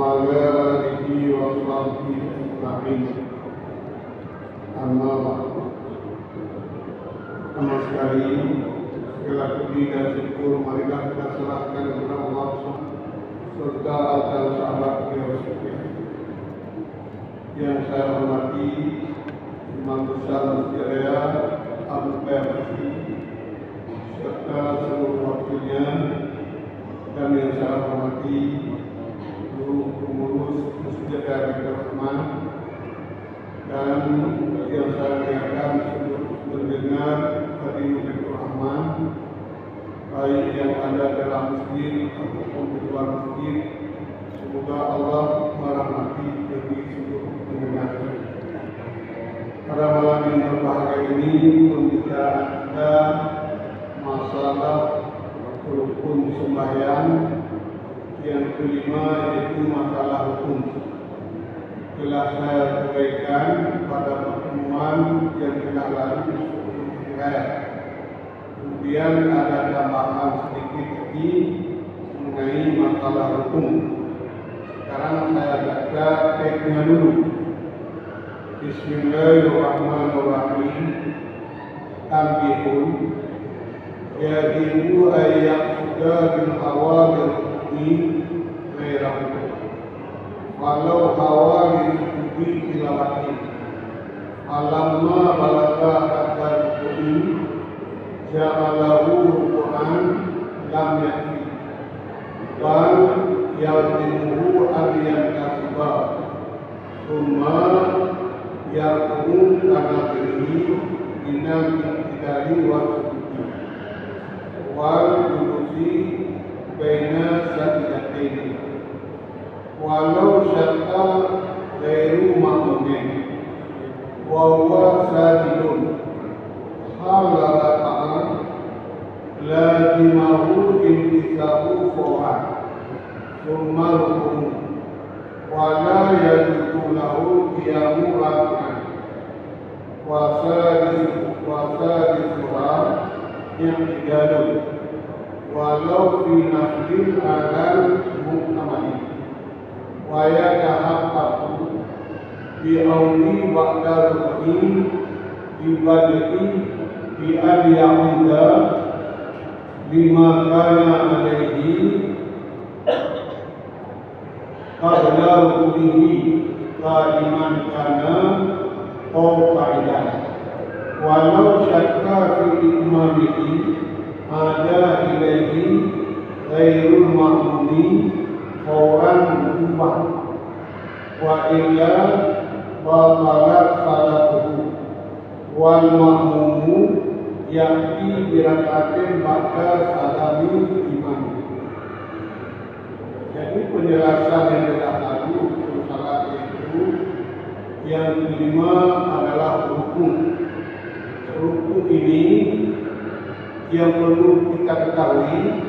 وعلى آله وصحبه أجمعين. Amma ba'du. Pertama sekali, segala puji dan syukur marilah kita serahkan kepada Allah serta dan sahabat beliau sekalian. Yang saya hormati Imam Besar Masjid Raya Abu Bakar serta seluruh wakilnya, dan yang saya hormati seluruh pengurus Masjid Raya Rahman, dan yang saya muliakan seluruh pendengar Radio Rahman, baik yang ada dalam masjid ataupun di luar masjid. Semoga Allah merahmati bagi seluruh pendengar. Pada malam yang berbahagia ini, pembicaraan kita masalah rukun sembahyang yang kelima, yaitu masalah hukum. Telah saya sampaikan pada pertemuan yang telah lalu sebelum hari. Kemudian ada tambahan sedikit lagi mengenai masalah hukum. Sekarang saya baca teksnya dulu. Bismillahirrahmanirrahim. Tanbihun yajibu ayyaqda bil awamir ini ghairahu walau awamir bi tilawati alamma balagha hadar ini ja'alahu Quran lam yakfi bal yajibu aliyan kasbah summa yaqumu kana bihi minal iktidari wa sukuti wal julusi baina sajdatain walau syakka ghairu ma'mumin wa huwa sajidun hala raka'a lazimahu intisabu fawran summa ruku'u wa la yajuzu lahu qiyamu rak'an wa sadisuha yang tiga walau fi nafdil alal mu'tamadi wa yatahaqqaqu bi awli ba'da ruku'in ibadati bi an ya'uda lima kana alaihi qabla ruku'ihi qa'iman kana aw qa'idan walau syakka fi itmamihi ada ilaihi ghairul ma'mumi fawran ubah wa illa batalat salatuhu wal ma'mumu ya'ti birakatin ba'da salami imam. Jadi penjelasan yang telah lalu salat itu yang kelima adalah rukun. Rukun ini yang perlu kita ketahui,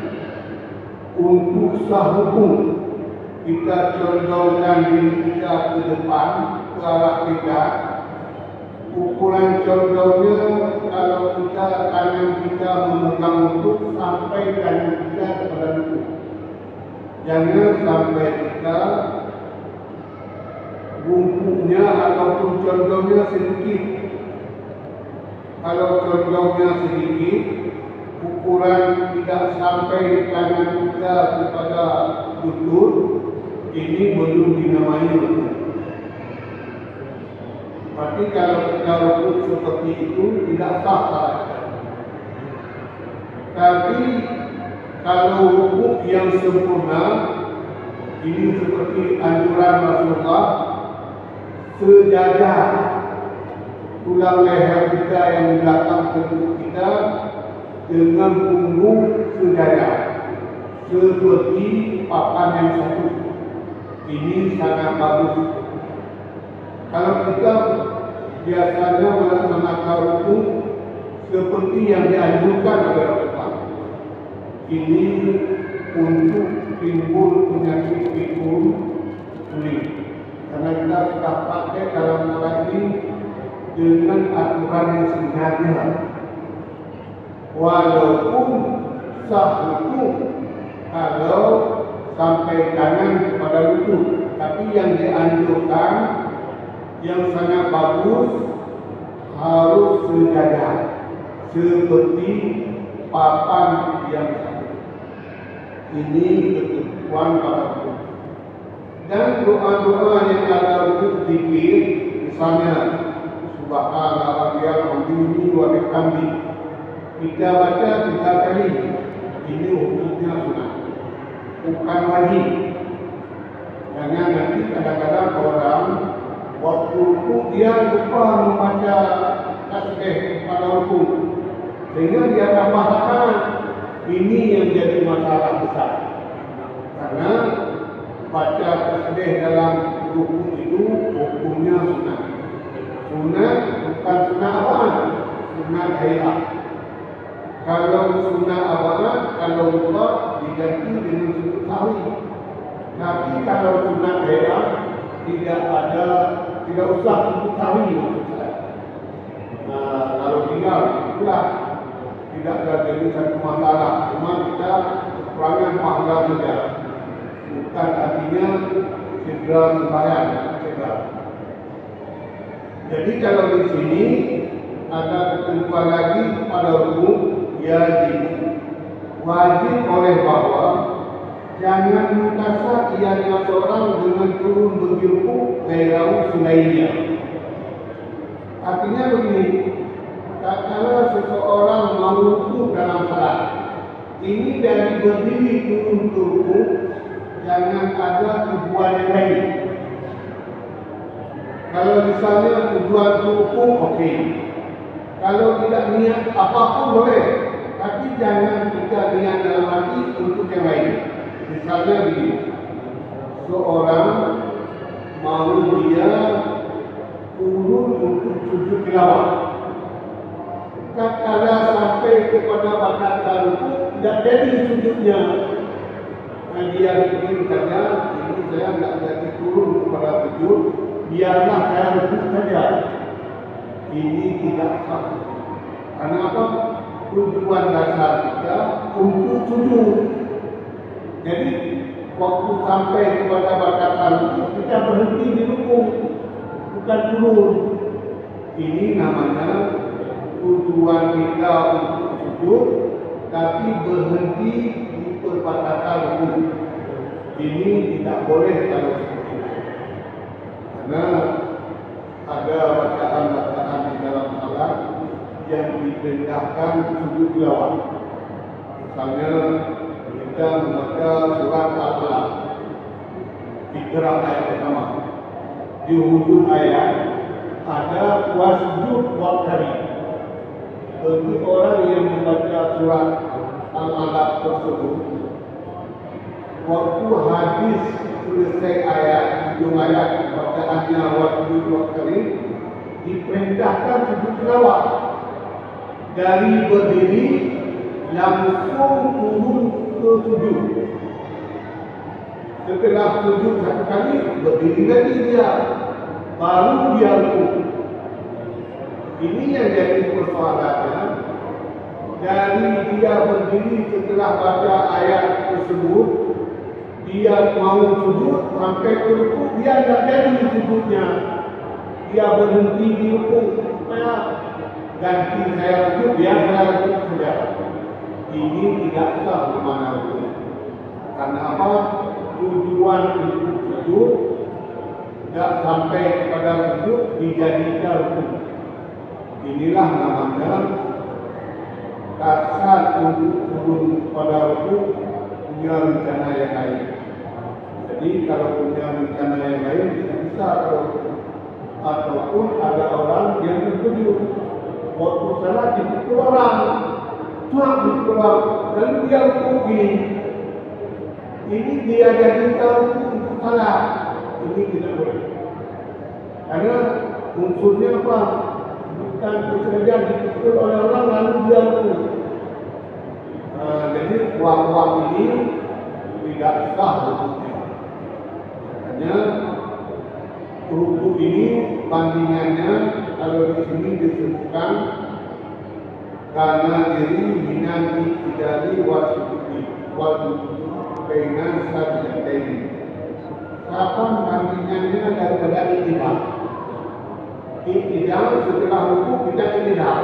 untuk sah hukum kita condongkan diri kita ke depan, ke arah kita. Ukuran condongnya kalau kita tangan kita memegang lutut sampai tangan kita kepada lutut. Jangan sampai kita bungkuknya ataupun condongnya sedikit. Kalau condongnya sedikit, ukuran tidak sampai tangan kita kepada lutut, ini belum dinamai rukun. Tapi kalau kita rukun seperti itu tidak sah salatnya. Tapi kalau rukun yang sempurna, ini seperti anjuran Rasulullah, sejajar tulang leher kita yang di belakang tengkuk kita dengan punggung sejajar seperti papan yang satu. Ini sangat bagus. Kalau kita biasanya melaksanakan rukun seperti yang dianjurkan oleh Rasulullah, ini untuk timbul penyakit pikun kulit. Karena kita sudah pakai dalam salat ini dengan aturan yang sebenarnya. Walaupun sah hukum kalau sampai kanan kepada lutut. Tapi yang dianjurkan, yang sangat bagus, harus sejajar seperti papan yang satu. Ini ketentuan pada hukum. Dan doa-doa yang ada untuk zikir, misalnya Subhanallah rabbiyal azim wa bihamdi, kita baca 3 kali. Ini hukumnya sunnah, bukan wajib. Jangan nanti kadang-kadang orang waktu rukuk dia lupa membaca tasbih pada rukuk, sehingga dia tambah rakaat. Ini yang jadi masalah besar, karena baca tasbih dalam rukuk itu hukumnya sunnah. Sunnah bukan sunnah awal, sunnah hayat. Kalau sunnah awal, kalau lupa diganti dengan sujud sahwi. Tapi kalau sunnah hayat tidak usah sujud sahwi. Kalau tinggal itulah tidak ada jadi satu masalah. Cuma kita kekurangan pahala saja. Bukan artinya cedera sembahyang, cedera. Jadi kalau di sini ada ketentuan lagi pada rukuk, wajib oleh bahwa jangan mengkasar ianya seorang dengan turun berjuruk gairau selainnya. Artinya begini, kalau seseorang mau rukuk dalam salat, ini dari berdiri turun rukuk, jangan ada tujuan yang lain. Kalau misalnya tujuan rukuk, okey. Kalau tidak niat apapun boleh, tapi jangan kita niat dalam hati untuk yang lain. Misalnya begini, seorang mau dia turun untuk sujud tilawah. Kalau sampai kepada batasan rukuk, tidak jadi sujudnya. Dia ingin saja, ini saya tidak jadi turun kepada sujud, biarlah saya rukuk saja. Ini tidak sah. Karena apa? Tujuan dasar kita untuk sujud. Jadi waktu sampai kepada batasan rukuk, kita berhenti di rukuk, bukan turun. Ini namanya tujuan kita untuk sujud, tapi berhenti di perbatasan rukuk. Ini tidak boleh kalau seperti itu. Karena ada bacaan-bacaan di dalam salat yang diperintahkan sujud tilawah. Misalnya kita membaca surat Al-Alaq, Iqra ayat pertama. Di hujung ayat ada wasjud waqtari. Bagi orang yang membaca surat Al-Alaq tersebut, waktu habis selesai ayat, hujung ayat bacaannya wasjud waqtari, diperintahkan sujud tilawah. Dari berdiri langsung turun ke sujud. Setelah sujud satu kali, berdiri lagi dia, baru dia rukuk. Ini yang jadi persoalannya. Dari dia berdiri setelah baca ayat tersebut, dia mau sujud sampai ke rukuk, dia tidak jadi sujudnya. Dia berhenti di rukuk supaya ganti saya rukuk, biar saya rukuk saja. Ini tidak sah mana rukuk. Karena apa? Tujuan untuk sujud tidak sampai kepada sujud dijadikan rukuk. Inilah namanya kasar untuk turun pada rukuk punya rencana yang lain. Jadi kalau punya rencana yang lain tidak bisa kalau ataupun ada orang yang terkejut waktu salat dipukul orang, tuak dipukul orang, lalu dia rukuk gini. Ini dia jadikan rukuk untuk salat. Ini tidak boleh. Karena unsurnya apa? Bukan sengaja dipukul oleh orang lalu dia rukuk. Jadi uang-uang ini tidak sah rukuknya. Hanya rukuk ini bandingannya kalau di sini disebutkan karena diri minati dari wasudi baina saja. ini. Kapan bandingannya daripada iktidal? Iktidal setelah rukuk kita iktidal.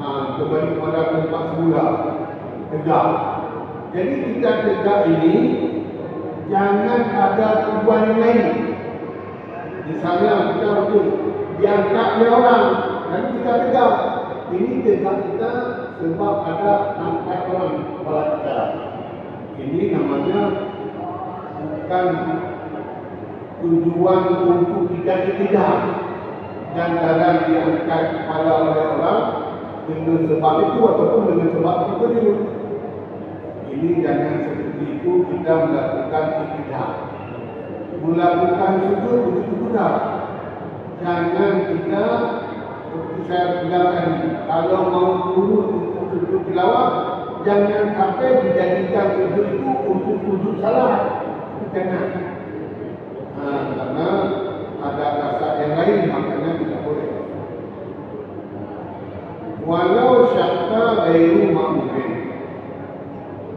Kembali kepada tempat semula, tegak. Jadi kita tegak ini jangan ada tujuan yang lain. Misalnya kita rukuk diangkat oleh orang, lalu kita tegak. Ini tegak kita sebab ada angkat orang kepala kita. Ini namanya bukan tujuan untuk kita iktidal. Dan dalam diangkat kepala oleh orang dengan sebab itu ataupun dengan sebab itu. Ini jangan seperti itu kita melakukan iktidal. Melakukan sujud begitu juga. Jangan kita seperti saya bilang tadi, kalau mau turun untuk sujud tilawah, jangan sampai dijadikan sujud itu untuk sujud salah. Jangan. Karena ada kasar yang lain, makanya tidak boleh. Walau syakka ghairu ma'mum,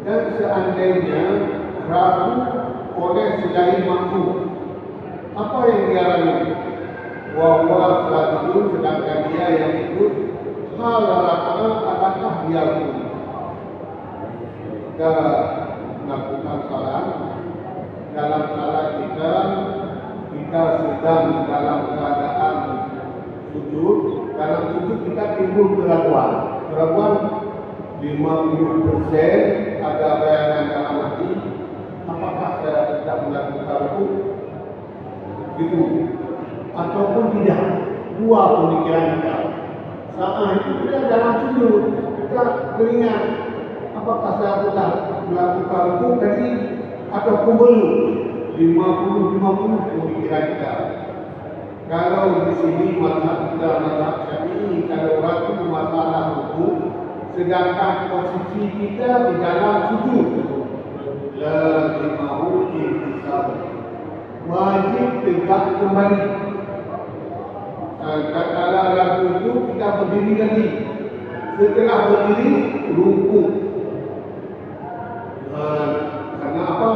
dan seandainya ragu oleh selain makmum, apa yang dia ragu? Wahwa salatun, sedangkan dia yang ikut hal rakaat, apakah dia rukun? Kita melakukan salat, dalam salat kita sedang dalam keadaan sujud. Dalam sujud kita timbul keraguan 50% ada bayangan dalam hati, apakah saya tidak melakukan rukuk gitu ataupun tidak. Dua pemikiran kita. Saat itu kita dalam sujud, kita teringat apakah saya sudah melakukan rukuk tadi ataupun belum. 50-50 pemikiran kita. Kalau di sini mazhab kita mazhab Syafi'i, kalau ragu masalah rukuk, sedangkan posisi kita di dalam sujud, lazimahu intisab, wajib tegak kembali. Kalau ragu itu kita berdiri lagi. Setelah berdiri, rukuk. Karena apa?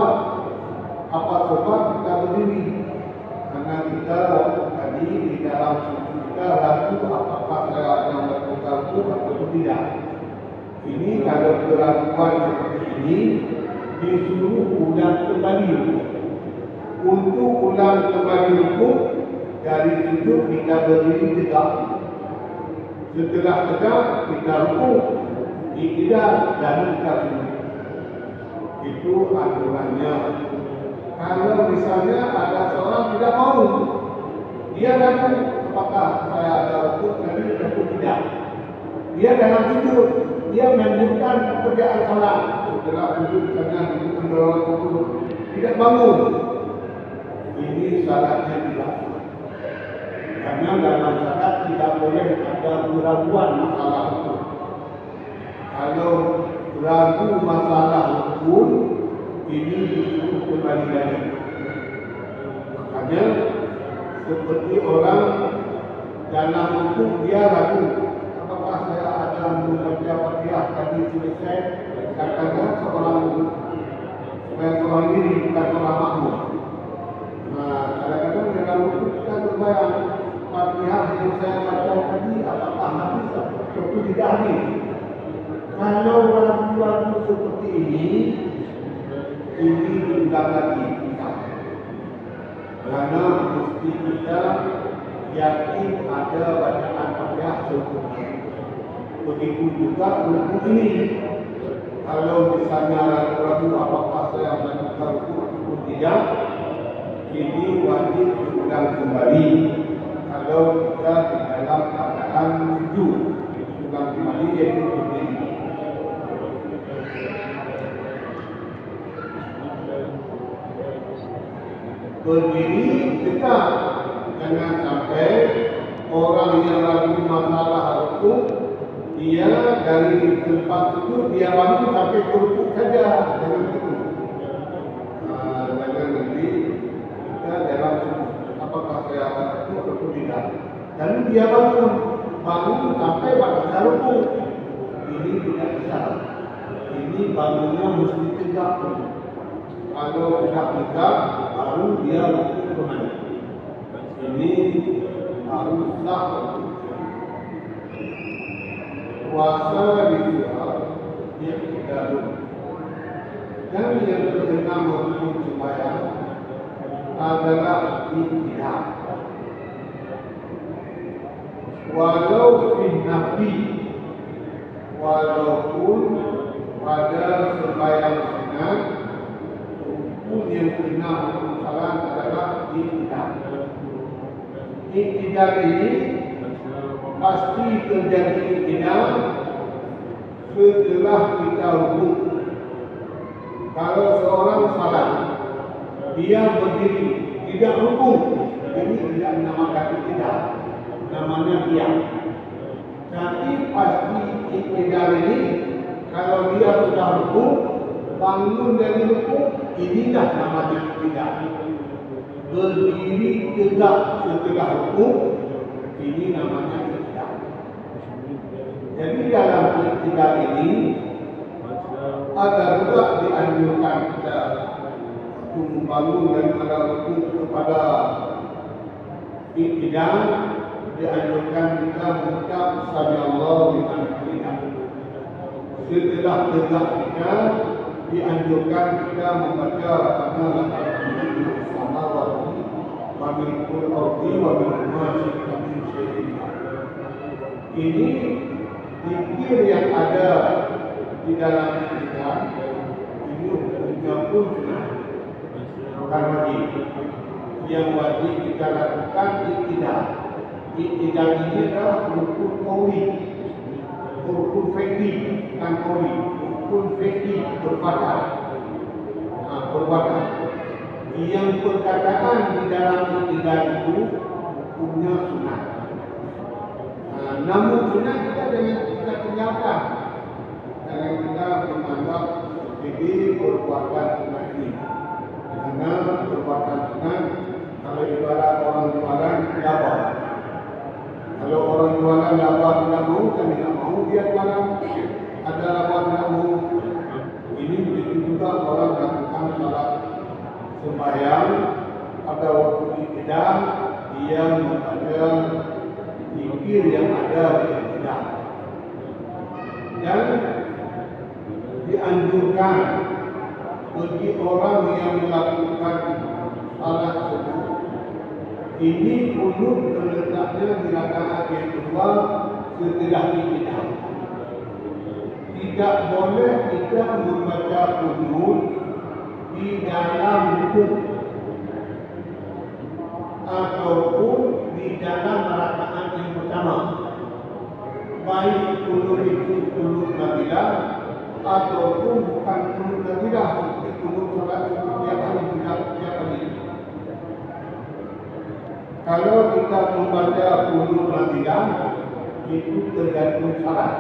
Apa sebab kita berdiri? Karena kita tadi di dalam sujud kita ragu apakah saya akan melakukan rukuk atau tidak. Ini kalau keraguan seperti ini disuruh ulang kembali rukuk. Untuk ulang kembali rukuk, dari sujud kita berdiri tegak. Setelah tegak kita rukuk, iktidal dan kita sujud. Itu aturannya. Kalau misalnya ada seorang tidak mau, dia ragu apakah saya ada rukuk tadi atau tidak. Dia dalam sujud, dia melanjutkan pekerjaan salat. Setelah sujud misalnya duduk dalam sujud, tidak bangun. Ini salatnya tidak. Karena dalam salat tidak boleh ada keraguan masalah hukum. Kalau ragu masalah hukum, ini disuruh kembali lagi. Makanya seperti orang dalam hukum dia ragu apakah saya akan membaca Fatihah tadi selesai, katakan seorang diri bukan seorang makmum. Kadang-kadang dalam hukum kita berbayang Fatihah yang saya baca tadi apakah habis atau tidak habis. Kalau ragu-ragu seperti ini diulang lagi kita. Karena mesti kita yakin ada bacaan Fatihah sempurna. Begitu juga rukuk ini. Kalau misalnya ragu-ragu apakah saya melakukan rukuk atau tidak, ini wajib diulang kembali. Kalau kita di dalam keadaan sujud, diulang kembali yaitu berdiri. Berdiri tegak, jangan sampai orang yang ragu masalah rukuk dia dari tempat itu dia bangun sampai ke rukuk saja, jangan begitu. Jangan nanti kita dalam sujud apakah saya rukuk atau tidak. Lalu dia bangun sampai pada rukuk. Ini tidak bisa. Ini bangunnya mesti tegak. Kalau sudah tegak, baru dia rukun kembali. Ini harus sah. Puasa dibuat dia tidak dulu. Dan yang terkena rukun sembahyang adalah tidak. Walau nafi, walaupun pada sembahyang sunat, rukun yang kena rukun salat adalah tidak. Tidak ini pasti terjadi tidak setelah kita rukun. Kalau seorang salat, dia berdiri tidak rukun, ini tidak dinamakan tidak, namanya diam. Tapi pasti tidak ini kalau dia sudah rukun, bangun dari rukun, inilah namanya tidak. Berdiri tegak setelah rukun, ini namanya tidak. Jadi dalam tidak ini ada juga dianjurkan kita membangun daripada rukun kepada tidak, dianjurkan kita mengucap sami'allahu liman hamidah. Setelah tegak kita dianjurkan kita membaca rabbana lakal samawati wa milkul ardi wa milku ma syi'ta min syai'in. Ini zikir yang ada di dalam kita ini hukumnya pun bukan wajib. Yang wajib kita lakukan tidak. Tidak ini adalah rukun qauli, rukun fi'li, bukan qauli, rukun fi'li perbuatan. Perbuatan. Yang perkataan di dalam tidak itu hukumnya sunat. Namun sunat kita jangan kita tinggalkan. Jangan kita menganggap ini perbuatan sunat ini. Karena perbuatan sunat kalau ibarat orang jualan dapat. Kalau orang jualan dapat tidak mau, kami tidak mau dia jualan. Ada dapat tidak mau. Ini begitu juga orang melakukan salat sembahyang pada waktu ibadah dia membaca zikir yang ada di ibadah. Dan dianjurkan bagi orang yang melakukan salat subuh ini kunut terletaknya di rakaat yang kedua setelah ibadah. Tidak boleh kita membaca kunut di dalam rukuk ataupun di dalam rakaat yang pertama. Baik kunut itu kunut nafilah ataupun bukan kunut nafilah, seperti kunut salat setiap hari tidak setiap hari. Kalau kita membaca kunut nafilah itu tergantung salat.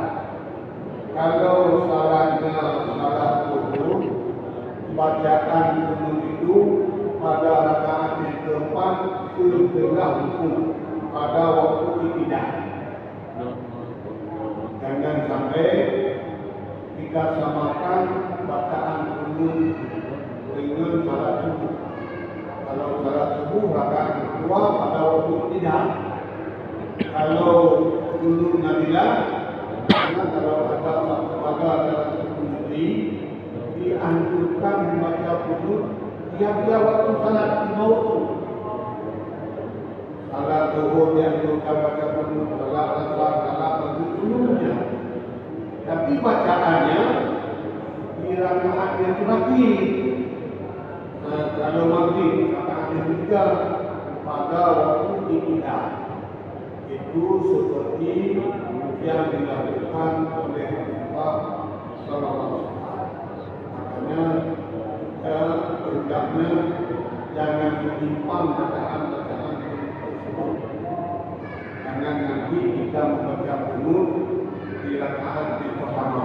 Kalau salatnya salat zuhur, bacaan kunut itu pada rakaat yang keempat setelah rukuk pada waktu ibadah. Jangan sampai kita samakan bacaan kunut dengan salat subuh. Kalau salat subuh rakaat kedua pada waktu ibadah. Kalau kunut nafilah, kalau ada dalam kunut dianjurkan membaca kunut tiap-tiap waktu salat lima waktu. Salat zuhur dianjurkan baca kunut, salat asar, salat maghrib seluruhnya. Tapi bacaannya di rakaat yang terakhir. Kalau maghrib rakaat yang ketiga pada waktu ibadah. Itu seperti yang dilakukan oleh Rasulullah SAW. Makanya hendaknya jangan menyimpang bacaan-bacaan tersebut. Jangan nanti kita membaca kunut di rakaat yang pertama.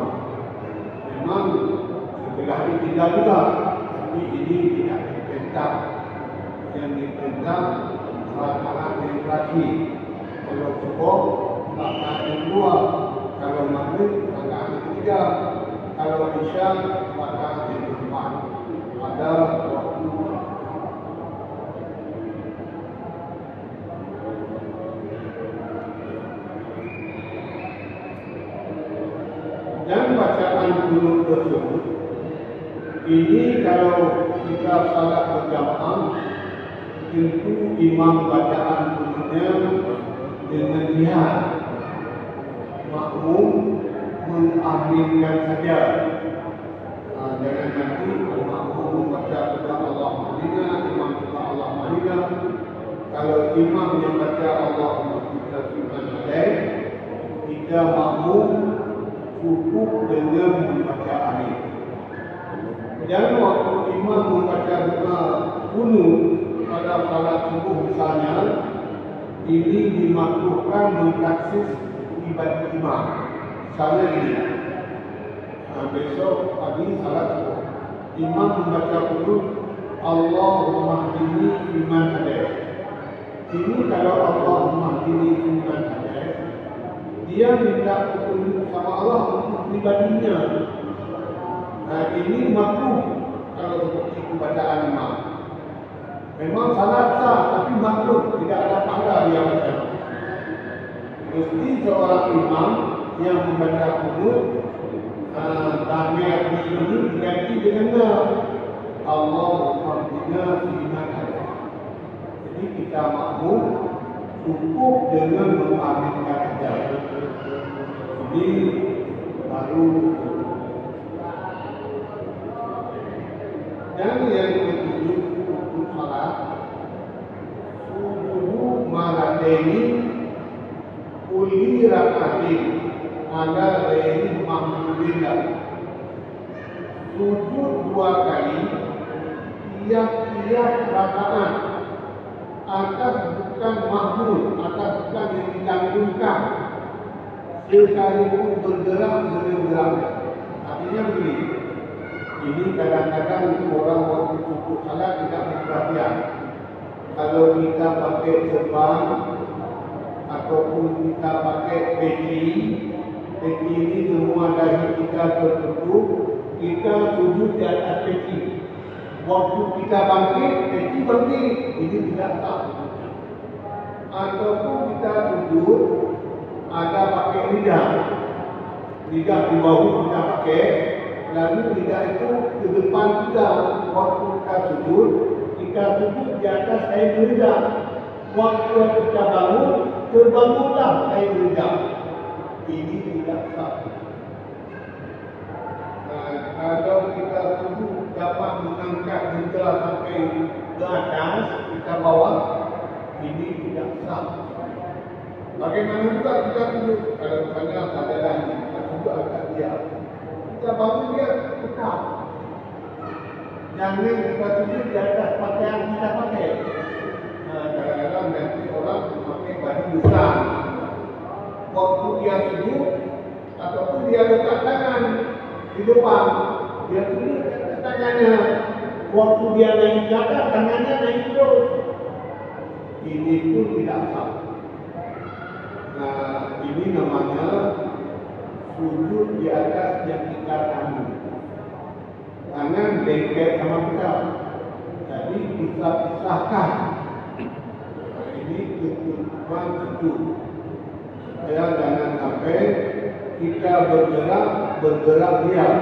Memang setelah ini tidak juga, tapi ini tidak diperintah. Yang diperintah rakaat yang terakhir. Kalau subuh rakaat yang kedua, kalau maghrib rakaat yang ketiga, kalau isya rakaat yang keempat. pada waktu dan bacaan kunut tersebut ini kalau kita salat berjamaah tentu imam bacaan kunutnya dengan niat, makmum mengaminkan saja. Jangan nanti makmum membaca Allahumma hadina, imam juga Allahumma hadina. Kalau imam yang baca Allahumma hadina firman alaih, kita makmum cukup dengan membaca amin. Dan waktu imam membaca doa kunut pada salat subuh misalnya, ini dimakruhkan mengtaksis ibadah imam. Misalnya ini, besok pagi salat subuh, imam membaca kunut Allahumma hdini fiman hadaik. Ini kalau Allahumma hdini fiman hadaik, dia minta petunjuk sama Allah untuk pribadinya. Ini makruh kalau seperti bacaan imam. Memang salat sah, tapi makruh, tidak ada pahala dia baca. Mesti seorang imam yang membaca kunut tahmid ini diganti dengan Allahumma hdina fiman hadaik. Jadi kita makmum cukup dengan mengaminkan saja. Ini baru. Dan yang ketujuh untuk salat sujudu marataini kulli rak'atin ala ghairi mahmudillah. Sujud dua kali tiap-tiap rakaat atas bukan mahmud, atas bukan yang dilanggungkan, sekalipun bergerak segerak-geraknya. Artinya begini, ini kadang-kadang orang waktu sujud salat tidak berperhatian. Kalau kita pakai serban ataupun kita pakai peci ini semua dahi kita tertutup, kita sujud di atas peci. Waktu kita bangkit, peci bangkit, ini tidak sah. Ataupun kita sujud ada pakai lidah di bahu kita pakai, lalu lidah itu ke depan kita. Waktu kita sujud di atas air lidah. Waktu kita bangun, terbangunlah air lidah. Ini tidak sah. Kalau kita sujud dapat mengangkat lidah sampai ke atas, kita bawa, ini tidak sah. Bagaimana juga kita sujud? Kalau misalnya sajadah kita sujud agak diam, kita bangun dia tetap. Jangan kita sujud di atas pakaian kita pakai. Kadang-kadang nanti orang memakai baju besar. Waktu dia sujud ataupun dia letak tangan di depan, dia sujud letak tangannya. Waktu dia naik ke atas, tangannya naik terus. Ini pun tidak sah. Ini namanya sujud di atas yang kita tanggung. Tangan lengket sama kita, jadi kita pisahkan. Ini ketentuan sujud. Supaya jangan sampai kita bergerak diam.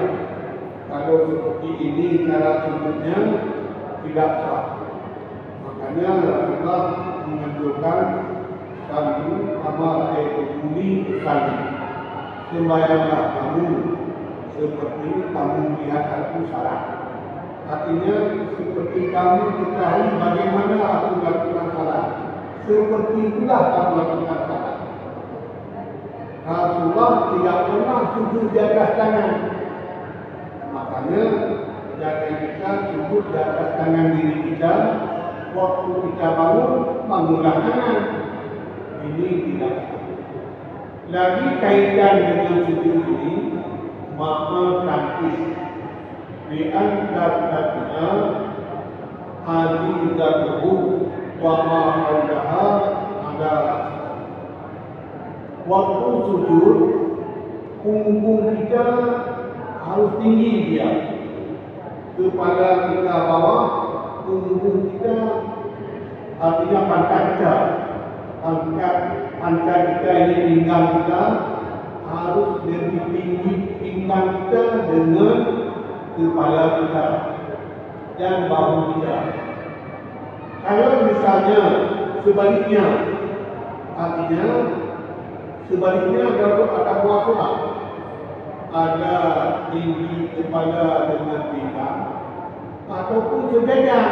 Kalau seperti ini cara sujudnya tidak sah. Makanya Rasulullah menganjurkan kamu amal bumi kami, sembahyanglah kamu seperti kamu melihat aku salat. Artinya seperti kamu ketahui bagaimana aku lakukan salat, seperti itulah kamu lakukan salat. Rasulullah tidak pernah sujud di atas tangan. Makanya jangan kita sujud di atas tangan diri kita. Waktu kita bangunlah tangan. Ini tidak sah. Lagi kaitan dengan sujud ini, maka takis di antara azizatuhu wa ma'audaha ada. Waktu sujud, punggung kita harus tinggi dia. kepala kita bawah, punggung kita, artinya pantat kita, pantat kita ini pinggang kita harus lebih tinggi pinggang kita dengan kepala kita dan bahu kita. Kalau misalnya sebaliknya, artinya sebaliknya ada dua pola. Ada tinggi kepala dengan pinggang ataupun sejajar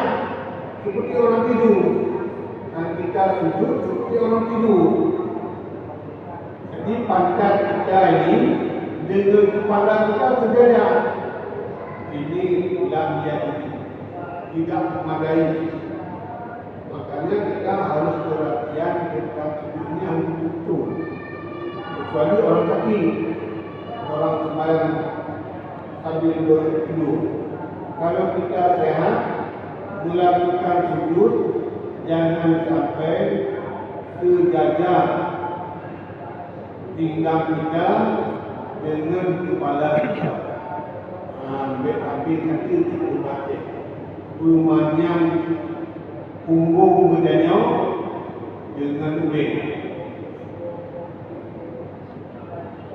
seperti orang tidur. Dan kita sujud seperti orang tidur. Jadi pantat kita ini dengan kepala kita sejajar. Ini lam yadini, tidak memadai. Makanya kita harus perhatian tentang sujudnya betul. Kecuali orang sakit, orang sembahyang sambil bertidur. Kalau kita sehat, melakukan sujud, jangan sampai sejajar pinggang kita dengan kepala kita. Ambil nanti kita baca. Rumahnya punggung berjanyau dengan uling.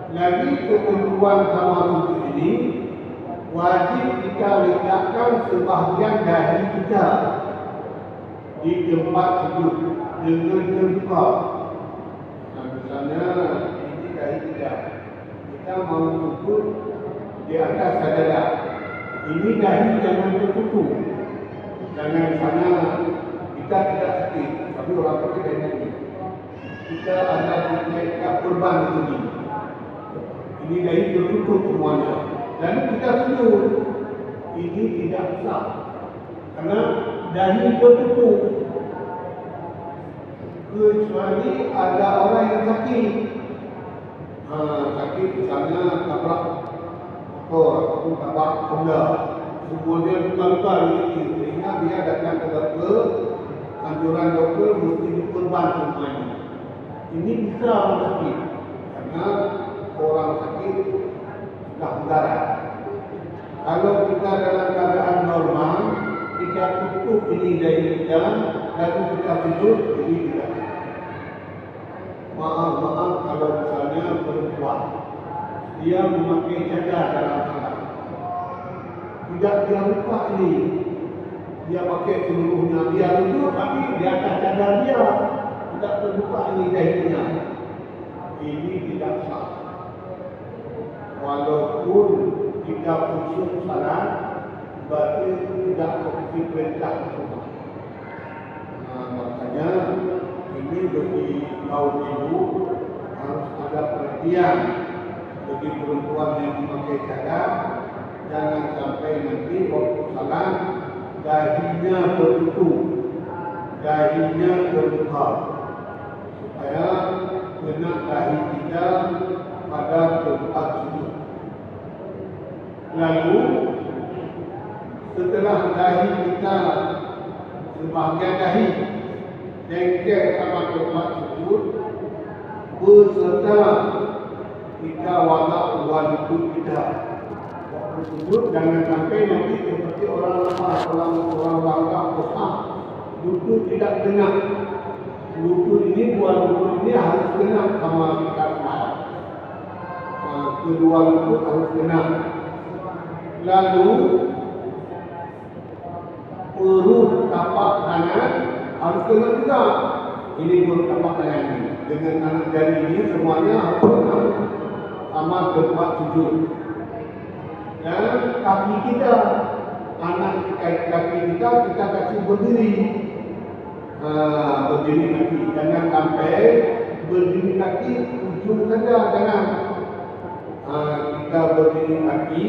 Lagi ketentuan sama sujud ini, wajib kita letakkan sebahagian dahi kita di tempat sujud dengan terbuka. Misalnya ini dahi kita mau sujud di atas sajadah. Ini dahi jangan tertutup. Jangan misalnya kita tidak sakit, tapi orang sakit dahi ini. Kita ada di kurban di sini. Ini dahi tertutup semuanya. Lalu kita sujud. Ini tidak sah. Karena dahi tertutup. Kecuali ada orang yang sakit. Sakit misalnya tabrak motor ataupun tabrak Honda. Semuanya luka-luka di sini. Sehingga dia datang ke dokter. Anjuran dokter mesti dikorban semuanya. Ini bisa orang sakit. Karena orang sakit sudah mendarat. Kalau kita dalam keadaan normal, kita tutup ini dari kita, lalu kita sujud, ini tidak. Maaf kalau misalnya perempuan, dia memakai cadar dalam salat. Tidak dia lupa ini, dia pakai seluruhnya, dia sujud tapi di atas cadar dia, tidak terbuka ini dahinya. Ini tidak sah. Walaupun kita khusyuk salat, berarti tidak seperti perintah semua. Makanya ini bagi kaum ibu harus ada perhatian. Bagi perempuan yang memakai cadar, jangan sampai nanti waktu salat dahinya tertutup, dahinya terbuka, supaya kena dahi kita pada tempat sujud. Lalu setelah dahi kita sebahagian dahi jengkel sama tempat sujud, beserta kita watak wajib kita. Waktu sujud jangan sampai nanti seperti orang bangga kosong, lutut tidak kena. Lutut ini, dua lutut ini harus kena sama kita semua. Kedua lutut harus kena. Lalu perut tapak kanan harus kena juga. Ini perut tapak kanan ini dengan kanan jari ini semuanya harus kena sama tempat sujud. Dan kaki kita, kanan kaki kita kasih berdiri. Berdiri kaki, jangan sampai berdiri kaki ujung saja, jangan. Kita berdiri kaki,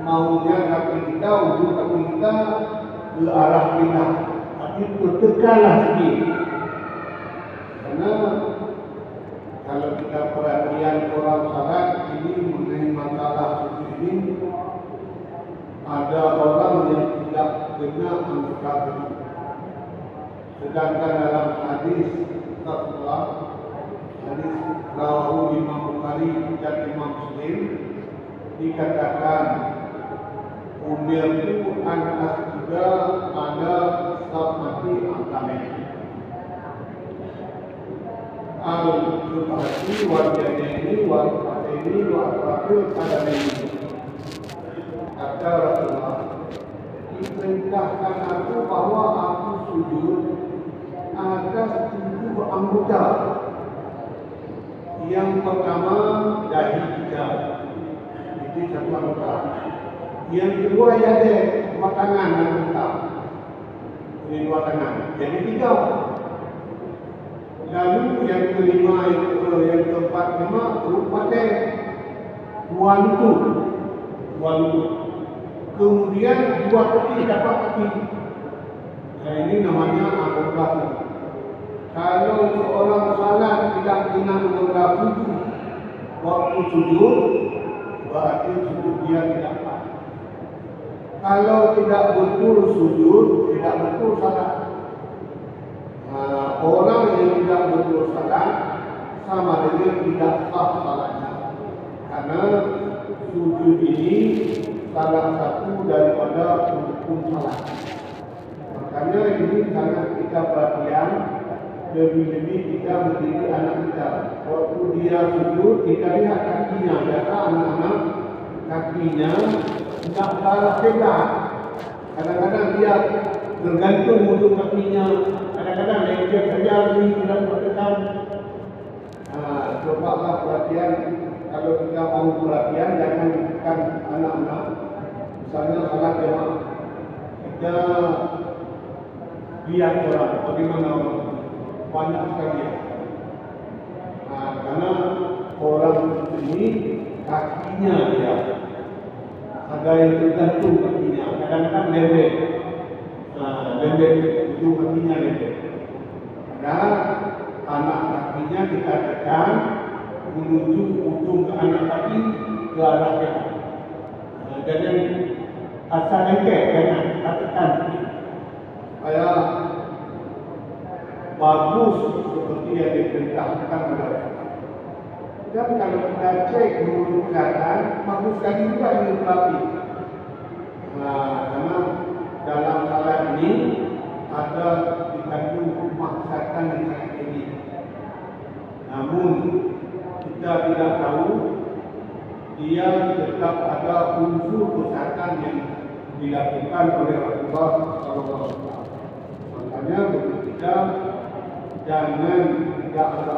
maunya kaki kita, ujung kaki kita ke arah kita, tapi tertekanlah sedikit. Karena kalau kita perhatian orang salat ini mengenai masalah sujud ini, ada orang yang tidak kena angkat sujud. Sedangkan dalam hadis Rasulullah, hadis rawahu Imam Bukhari dan Imam Muslim, dikatakan Umir itu anak juga ada mati angkamen. Al-Jum'ati wajahnya ini wal-Tafil pada ini. Kata Rasulullah, diperintahkan aku bahwa aku sujud atas 7 anggota. Yang pertama dahi kita, itu satu anggota. Yang kedua yade, 2 tangan anggota. Ini 2 tangan, jadi 3. Lalu yang kelima itu, yang keempat rupanya 2 lutut. Kemudian 2 kaki dapat kaki. Nah, ini namanya anggota. Kalau seorang salat tidak kena anggota 7 waktu sujud, berarti sujud dia tidak sah. Kalau tidak betul sujud, tidak betul salat. Orang yang tidak betul salat sama dengan tidak sah salatnya. Karena sujud ini salah satu daripada rukun salat. Makanya ini sangat kita perhatian, lebih-lebih kita mendidik anak kita. Waktu dia sujud, kita lihat kakinya. Biasa anak-anak kakinya tidak salah tegak. Kadang-kadang dia bergantung untuk kakinya. Kadang-kadang dia saja di dalam berdekat. Cobalah perhatian. Kalau kita mau perhatian, jangan anak-anak. Misalnya salat jemaah, kita lihat orang bagaimana orang banyak sekali. Karena orang ini kakinya dia ada yang tergantung kakinya. Kadang-kadang lembek, ujung kakinya lembek. Dan anak kakinya kita tekan menuju ujung ke anak kaki ke arah kanan. Jangan asal lengket, jangan tekan. Supaya bagus seperti yang diperintahkan oleh Allah. Dan kalau kita cek menurut kelihatan, bagus sekali juga ini berarti. Karena dalam salat ini ada dikandung kemaksatan yang sangat tinggi. Namun kita tidak tahu dia tetap ada unsur kesehatan yang dilakukan oleh Rasulullah SAW. Makanya bagi kita jangan tidak ada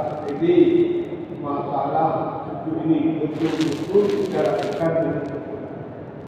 masalah sujud ini betul-betul kita lakukan dengan